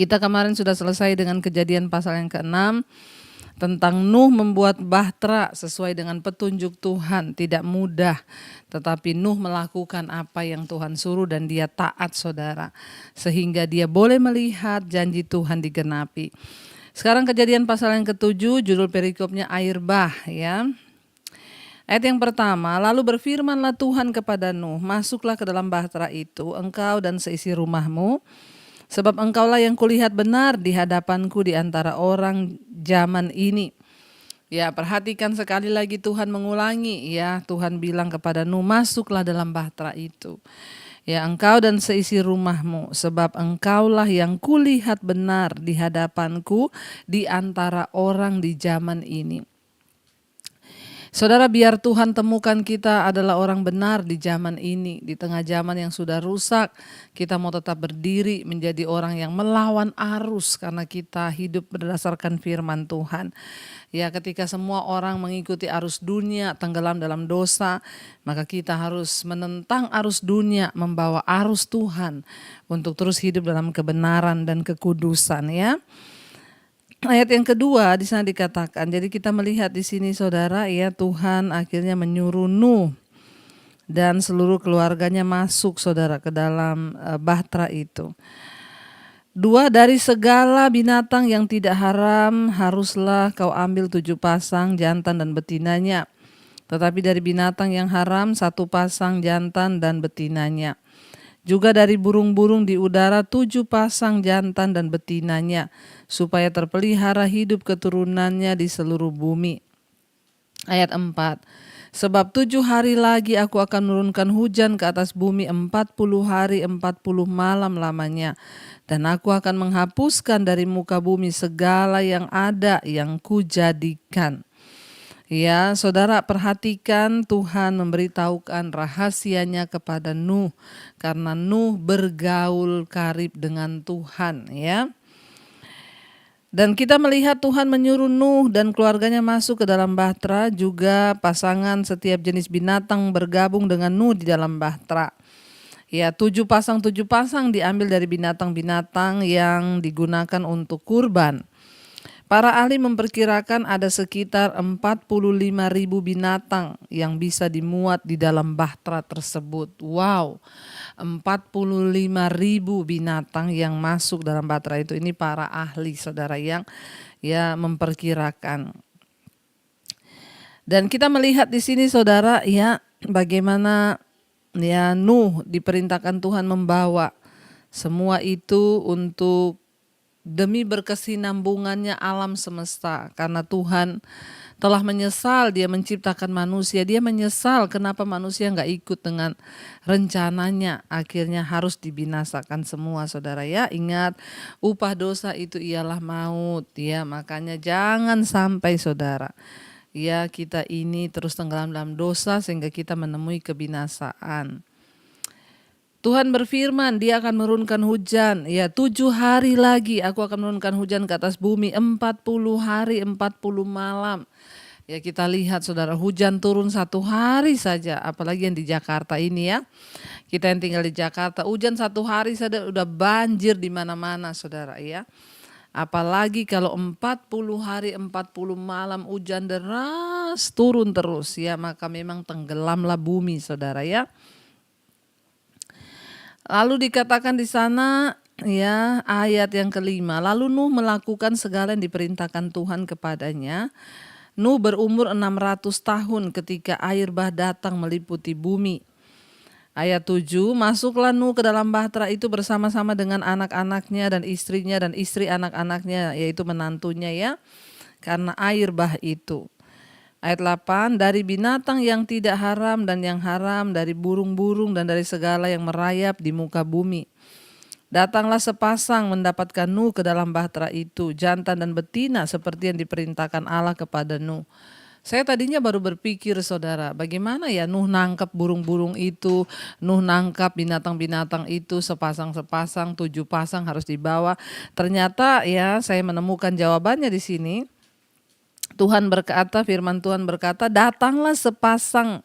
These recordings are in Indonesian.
Kita kemarin sudah selesai dengan Kejadian pasal yang ke-6 tentang Nuh membuat bahtera sesuai dengan petunjuk Tuhan. Tidak mudah, tetapi Nuh melakukan apa yang Tuhan suruh dan dia taat, saudara. Sehingga dia boleh melihat janji Tuhan digenapi. Sekarang Kejadian pasal yang ke-7, judul perikopnya air bah, ya. Ayat yang pertama, lalu berfirmanlah Tuhan kepada Nuh, masuklah ke dalam bahtera itu, engkau dan seisi rumahmu, sebab engkaulah yang kulihat benar di hadapanku di antara orang zaman ini. Ya, perhatikan sekali lagi Tuhan mengulangi, ya. Tuhan bilang kepada Nuh, masuklah dalam bahtera itu. Ya, engkau dan seisi rumahmu, sebab engkaulah yang kulihat benar di hadapanku di antara orang di zaman ini. Saudara, biar Tuhan temukan kita adalah orang benar di zaman ini, di tengah zaman yang sudah rusak, kita mau tetap berdiri menjadi orang yang melawan arus karena kita hidup berdasarkan firman Tuhan. Ya, ketika semua orang mengikuti arus dunia, tenggelam dalam dosa, maka kita harus menentang arus dunia, membawa arus Tuhan untuk terus hidup dalam kebenaran dan kekudusan, ya. Ayat yang kedua di sana dikatakan, jadi kita melihat di sini saudara, ya, Tuhan akhirnya menyuruh Nuh dan seluruh keluarganya masuk, saudara, ke dalam bahtera itu. 2, dari segala binatang yang tidak haram haruslah kau ambil 7 pasang jantan dan betinanya. Tetapi dari binatang yang haram 1 pasang jantan dan betinanya. Juga dari burung-burung di udara 7 pasang jantan dan betinanya, supaya terpelihara hidup keturunannya di seluruh bumi. Ayat 4, sebab 7 hari lagi aku akan menurunkan hujan ke atas bumi 40 hari 40 malam lamanya. Dan aku akan menghapuskan dari muka bumi segala yang ada yang kujadikan. Ya, saudara, perhatikan Tuhan memberitahukan rahasianya kepada Nuh karena Nuh bergaul karib dengan Tuhan, ya. Dan kita melihat Tuhan menyuruh Nuh dan keluarganya masuk ke dalam bahtera, juga pasangan setiap jenis binatang bergabung dengan Nuh di dalam bahtera. Ya, 7 pasang diambil dari binatang-binatang yang digunakan untuk kurban. Para ahli memperkirakan ada sekitar 45.000 binatang yang bisa dimuat di dalam bahtera tersebut. Wow, 45.000 binatang yang masuk dalam bahtera itu. Ini para ahli, saudara, yang ya memperkirakan. Dan kita melihat di sini, saudara, ya, bagaimana ya Nuh diperintahkan Tuhan membawa semua itu untuk demi berkesinambungannya alam semesta, karena Tuhan telah menyesal dia menciptakan manusia. Dia menyesal kenapa manusia nggak ikut dengan rencananya, akhirnya harus dibinasakan semua, saudara, ya. Ingat, upah dosa itu ialah maut, ya. Makanya jangan sampai, saudara, ya, kita ini terus tenggelam dalam dosa sehingga kita menemui kebinasaan. Tuhan berfirman, dia akan menurunkan hujan, ya, 7 hari lagi aku akan menurunkan hujan ke atas bumi 40 hari 40 malam. Ya, kita lihat, saudara, hujan turun 1 hari saja, apalagi yang di Jakarta ini, ya. Kita yang tinggal di Jakarta, hujan 1 hari saja udah banjir di mana-mana, saudara, ya. Apalagi kalau 40 hari 40 malam hujan deras turun terus, ya, maka memang tenggelamlah bumi, saudara, ya. Lalu dikatakan di sana, ya, ayat yang kelima, lalu Nuh melakukan segala yang diperintahkan Tuhan kepadanya. Nuh berumur 600 tahun ketika air bah datang meliputi bumi. Ayat 7, masuklah Nuh ke dalam bahtera itu bersama-sama dengan anak-anaknya dan istrinya dan istri anak-anaknya, yaitu menantunya, ya, karena air bah itu. Ayat 8, dari binatang yang tidak haram dan yang haram, dari burung-burung dan dari segala yang merayap di muka bumi. Datanglah sepasang mendapatkan Nuh ke dalam bahtera itu, jantan dan betina seperti yang diperintahkan Allah kepada Nuh. Saya tadinya baru berpikir, saudara, bagaimana ya Nuh nangkap burung-burung itu, Nuh nangkap binatang-binatang itu sepasang-sepasang, 7 pasang harus dibawa. Ternyata, ya, saya menemukan jawabannya di sini. Tuhan berkata, firman Tuhan berkata, datanglah sepasang,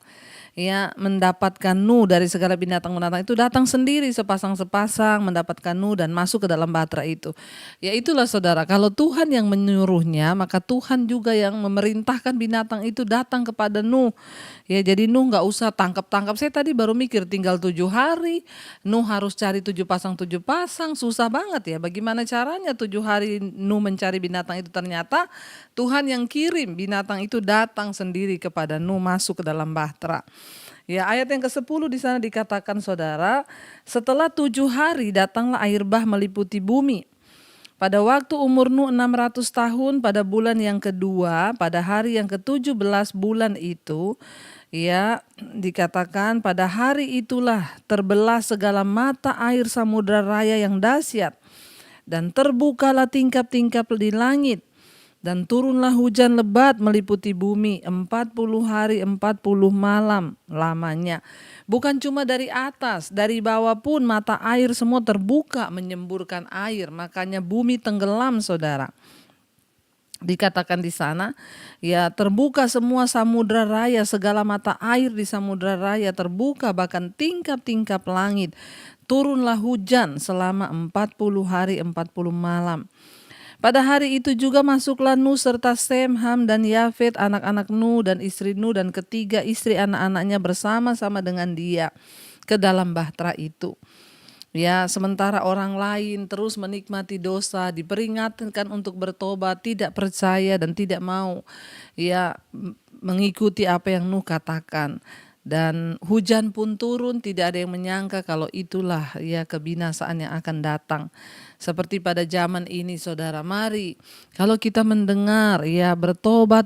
ya mendapatkan Nuh dari segala binatang-binatang itu datang sendiri sepasang-sepasang mendapatkan Nuh dan masuk ke dalam bahtera itu. Ya itulah saudara, kalau Tuhan yang menyuruhnya maka Tuhan juga yang memerintahkan binatang itu datang kepada Nuh. Ya jadi Nuh nggak usah tangkap-tangkap. Saya tadi baru mikir tinggal 7 hari, Nuh harus cari 7 pasang, susah banget ya. Bagaimana caranya 7 hari Nuh mencari binatang itu, ternyata Tuhan yang kirim binatang itu datang sendiri kepada Nuh masuk ke dalam bahtera. Ya ayat yang ke-10 di sana dikatakan saudara, setelah 7 hari datanglah air bah meliputi bumi. Pada waktu umur Nuh 600 tahun pada bulan yang kedua, pada hari yang ke-17 bulan itu, ya dikatakan pada hari itulah terbelah segala mata air samudra raya yang dahsyat dan terbukalah tingkap-tingkap di langit. Dan turunlah hujan lebat meliputi bumi 40 hari 40 malam lamanya. Bukan cuma dari atas, dari bawah pun mata air semua terbuka menyemburkan air. Makanya bumi tenggelam saudara. Dikatakan di sana, ya terbuka semua samudra raya, segala mata air di samudra raya terbuka, bahkan tingkap-tingkap langit. Turunlah hujan selama 40 hari 40 malam. Pada hari itu juga masuklah Nuh serta Sem, Ham dan Yafet, anak-anak Nuh dan istri Nuh dan ketiga istri anak-anaknya bersama-sama dengan dia ke dalam bahtera itu. Ya, sementara orang lain terus menikmati dosa, diperingatkan untuk bertobat, tidak percaya dan tidak mau ya mengikuti apa yang Nuh katakan. Dan hujan pun turun, tidak ada yang menyangka kalau itulah ya kebinasaan yang akan datang. Seperti pada zaman ini saudara, mari kalau kita mendengar ya bertobat,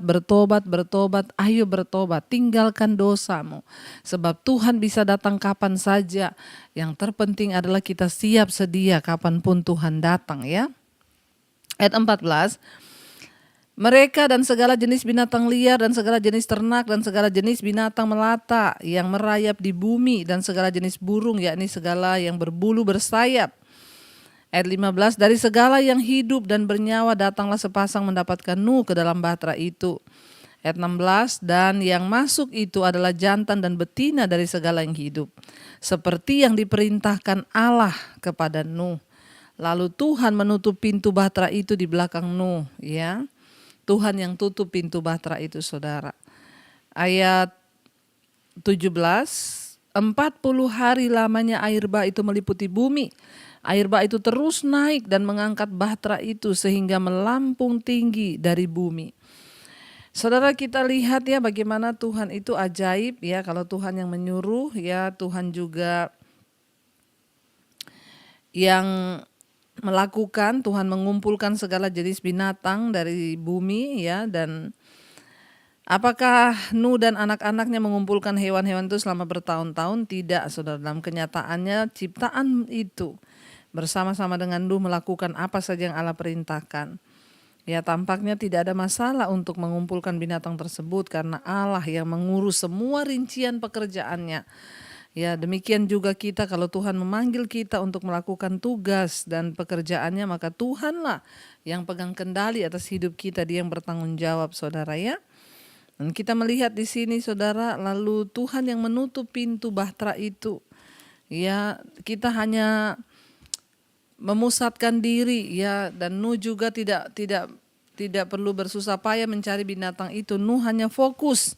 ayo bertobat, tinggalkan dosamu. Sebab Tuhan bisa datang kapan saja, yang terpenting adalah kita siap sedia kapanpun Tuhan datang ya. Ayat 14, mereka dan segala jenis binatang liar dan segala jenis ternak dan segala jenis binatang melata yang merayap di bumi dan segala jenis burung, yakni segala yang berbulu bersayap. Ayat 15, dari segala yang hidup dan bernyawa datanglah sepasang mendapatkan Nuh ke dalam bahtera itu. Ayat 16, dan yang masuk itu adalah jantan dan betina dari segala yang hidup, seperti yang diperintahkan Allah kepada Nuh. Lalu Tuhan menutup pintu bahtera itu di belakang Nuh ya. Tuhan yang tutup pintu bahtera itu saudara. Ayat 17, 40 hari lamanya air bah itu meliputi bumi. Air bah itu terus naik dan mengangkat bahtera itu sehingga melampung tinggi dari bumi. Saudara, kita lihat ya bagaimana Tuhan itu ajaib ya. Kalau Tuhan yang menyuruh ya, Tuhan juga yang melakukan. Tuhan mengumpulkan segala jenis binatang dari bumi ya. Dan apakah Nuh dan anak-anaknya mengumpulkan hewan-hewan itu selama bertahun-tahun? Tidak saudara, dalam kenyataannya ciptaan itu bersama-sama dengan Nuh melakukan apa saja yang Allah perintahkan. Ya tampaknya tidak ada masalah untuk mengumpulkan binatang tersebut karena Allah yang mengurus semua rincian pekerjaannya. Ya demikian juga kita, kalau Tuhan memanggil kita untuk melakukan tugas dan pekerjaannya, maka Tuhanlah yang pegang kendali atas hidup kita, Dia yang bertanggung jawab saudara ya. Dan kita melihat di sini saudara, lalu Tuhan yang menutup pintu bahtera itu. Ya kita hanya memusatkan diri ya, dan Nuh juga tidak perlu bersusah payah mencari binatang itu. Nuh hanya fokus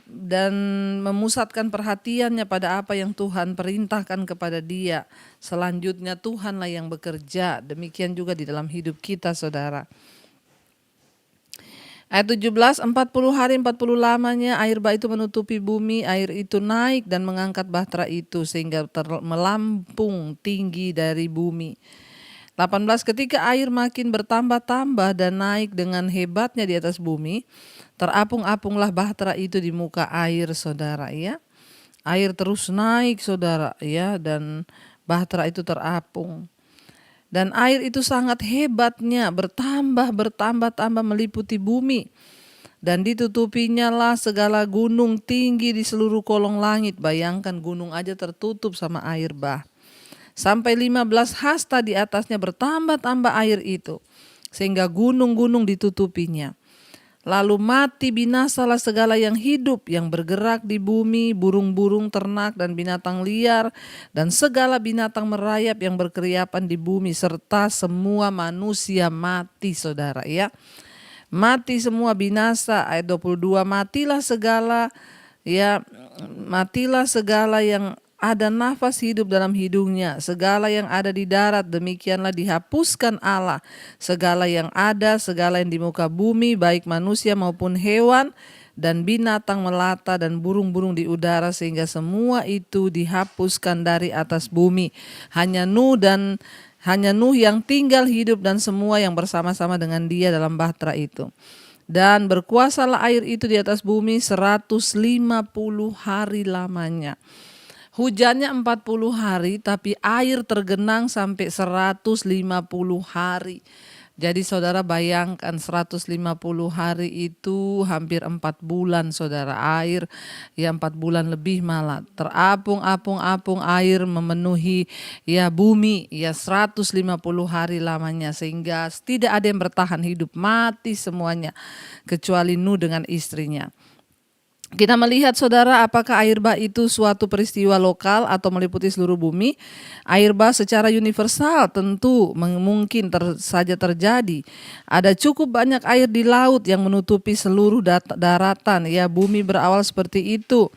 dan memusatkan perhatiannya pada apa yang Tuhan perintahkan kepada dia. Selanjutnya Tuhanlah yang bekerja. Demikian juga di dalam hidup kita saudara. Ayat 17, 40 hari 40 lamanya air bah itu menutupi bumi, air itu naik dan mengangkat bahtera itu sehingga melampung tinggi dari bumi. 18, ketika air makin bertambah-tambah dan naik dengan hebatnya di atas bumi, terapung-apunglah bahtera itu di muka air saudara ya. Air terus naik saudara ya, dan bahtera itu terapung. Dan air itu sangat hebatnya, bertambah meliputi bumi. Dan ditutupinya lah segala gunung tinggi di seluruh kolong langit. Bayangkan gunung aja tertutup sama air bah. Sampai 15 hasta di atasnya bertambah air itu. Sehingga gunung-gunung ditutupinya. Lalu mati binasalah segala yang hidup, yang bergerak di bumi, burung-burung, ternak, dan binatang liar, dan segala binatang merayap yang berkeriapan di bumi, serta semua manusia mati, saudara ya. Mati semua, binasa. Ayat 22, matilah segala yang ada nafas hidup dalam hidungnya, segala yang ada di darat, demikianlah dihapuskan Allah. Segala yang ada, segala yang di muka bumi, baik manusia maupun hewan, dan binatang melata dan burung-burung di udara, sehingga semua itu dihapuskan dari atas bumi. Hanya Nuh yang tinggal hidup dan semua yang bersama-sama dengan dia dalam bahtera itu. Dan berkuasalah air itu di atas bumi 150 hari lamanya. Hujannya 40 hari, tapi air tergenang sampai 150 hari. Jadi saudara bayangkan 150 hari itu hampir 4 bulan saudara, air ya 4 bulan lebih malah. Terapung-apung air memenuhi ya bumi ya 150 hari lamanya, sehingga tidak ada yang bertahan hidup, mati semuanya kecuali Nuh dengan istrinya. Kita melihat saudara, apakah air bah itu suatu peristiwa lokal atau meliputi seluruh bumi? Air bah secara universal tentu mungkin saja terjadi. Ada cukup banyak air di laut yang menutupi seluruh daratan. Ya, bumi berawal seperti itu.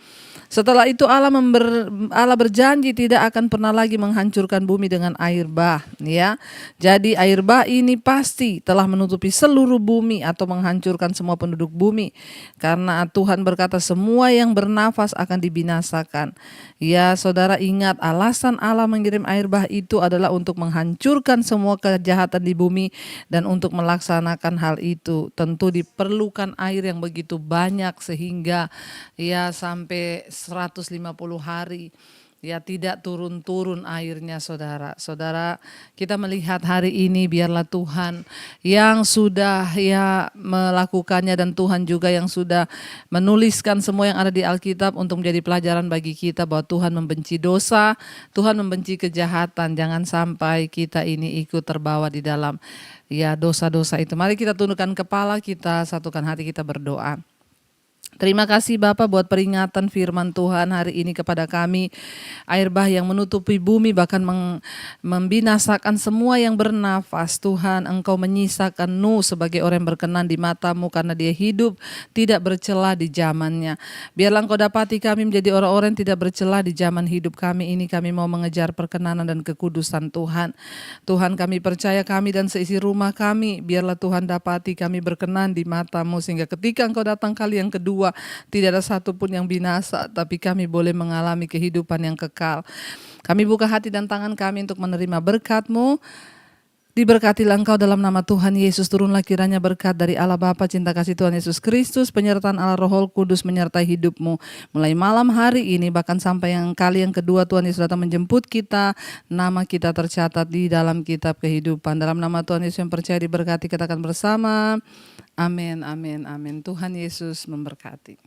Setelah itu Allah berjanji tidak akan pernah lagi menghancurkan bumi dengan air bah, ya. Jadi air bah ini pasti telah menutupi seluruh bumi atau menghancurkan semua penduduk bumi. Karena Tuhan berkata semua yang bernafas akan dibinasakan. Ya, saudara ingat alasan Allah mengirim air bah itu adalah untuk menghancurkan semua kejahatan di bumi, dan untuk melaksanakan hal itu tentu diperlukan air yang begitu banyak sehingga ya sampai 150 hari ya tidak turun-turun airnya saudara. Saudara, kita melihat hari ini biarlah Tuhan yang sudah ya melakukannya, dan Tuhan juga yang sudah menuliskan semua yang ada di Alkitab untuk menjadi pelajaran bagi kita bahwa Tuhan membenci dosa, Tuhan membenci kejahatan. Jangan sampai kita ini ikut terbawa di dalam ya dosa-dosa itu. Mari kita tundukkan kepala kita, satukan hati kita berdoa. Terima kasih Bapak buat peringatan firman Tuhan hari ini kepada kami. Air bah yang menutupi bumi bahkan membinasakan semua yang bernafas. Tuhan, Engkau menyisakan Nuh sebagai orang yang berkenan di mata-Mu karena dia hidup tidak bercela di zamannya. Biarlah Engkau dapati kami menjadi orang-orang yang tidak bercela di zaman hidup kami ini. Kami mau mengejar perkenanan dan kekudusan Tuhan. Tuhan, kami percaya kami dan seisi rumah kami, biarlah Tuhan dapati kami berkenan di mata-Mu, sehingga ketika Engkau datang kali yang kedua, tidak ada satupun yang binasa, tapi kami boleh mengalami kehidupan yang kekal. Kami buka hati dan tangan kami untuk menerima berkat-Mu. Diberkatilah Engkau dalam nama Tuhan Yesus. Turunlah kiranya berkat dari Allah Bapa, cinta kasih Tuhan Yesus Kristus, penyertaan Allah Roh Kudus menyertai hidupmu mulai malam hari ini, bahkan sampai yang kali yang kedua Tuhan Yesus datang menjemput kita. Nama kita tercatat di dalam kitab kehidupan. Dalam nama Tuhan Yesus yang percaya diberkati, kita akan bersama. Amin, amin, amin. Tuhan Yesus memberkati.